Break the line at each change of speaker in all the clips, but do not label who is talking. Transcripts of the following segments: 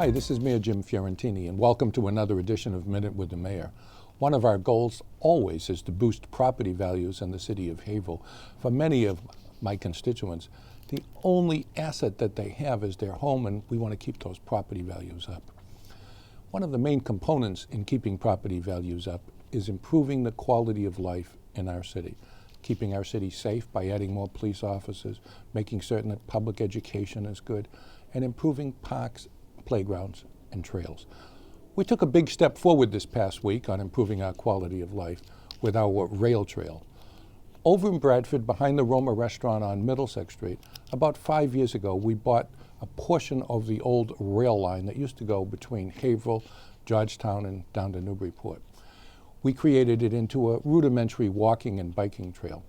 Hi, this is Mayor Jim Fiorentini, and welcome to another edition of Minute with the Mayor. One of our goals always is to boost property values in the city of Haverhill. For many of my constituents, the only asset that they have is their home, and we want to keep those property values up. One of the main components in keeping property values up is improving the quality of life in our city, keeping our city safe by adding more police officers, making certain that public education is good, and improving parks, playgrounds, and trails. We took a big step forward this past week on improving our quality of life with our rail trail. Over in Bradford, behind the Roma restaurant on Middlesex Street, about 5 years ago, we bought a portion of the old rail line that used to go between Haverhill, Georgetown, and down to Newburyport. We created it into a rudimentary walking and biking trail.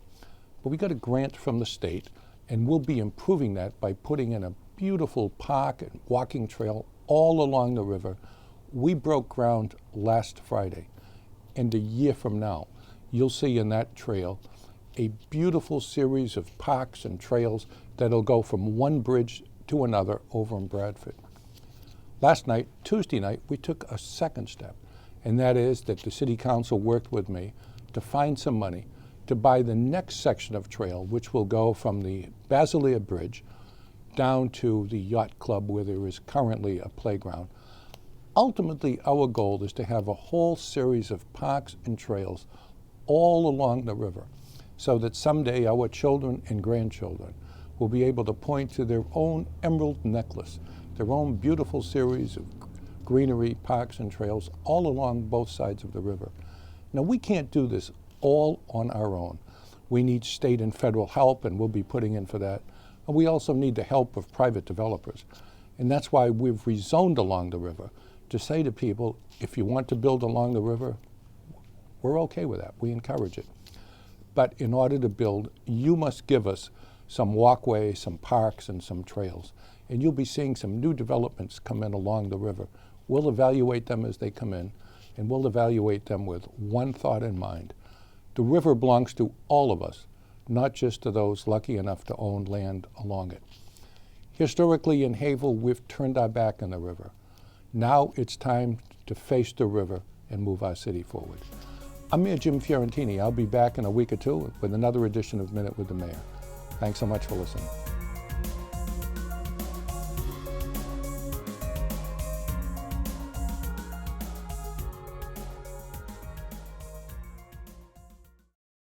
But we got a grant from the state, and we'll be improving that by putting in a beautiful park and walking trail all along the river. We broke ground last Friday, and a year from now, you'll see in that trail a beautiful series of parks and trails that'll go from one bridge to another over in Bradford. Last night, Tuesday night, we took a second step, and that is that the City Council worked with me to find some money to buy the next section of trail, which will go from the Basileia Bridge down to the yacht club where there is currently a playground. Ultimately, our goal is to have a whole series of parks and trails all along the river so that someday our children and grandchildren will be able to point to their own emerald necklace, their own beautiful series of greenery, parks, and trails all along both sides of the river. Now, we can't do this all on our own. We need state and federal help, and we'll be putting in for that. And we also need the help of private developers. And that's why we've rezoned along the river to say to people, if you want to build along the river, we're okay with that. We encourage it. But in order to build, you must give us some walkways, some parks, and some trails. And you'll be seeing some new developments come in along the river. We'll evaluate them as they come in, and we'll evaluate them with one thought in mind. The river belongs to all of us, not just to those lucky enough to own land along it. Historically in Haverhill, we've turned our back on the river. Now it's time to face the river and move our city forward. I'm Mayor Jim Fiorentini. I'll be back in a week or two with another edition of Minute with the Mayor. Thanks so much for listening.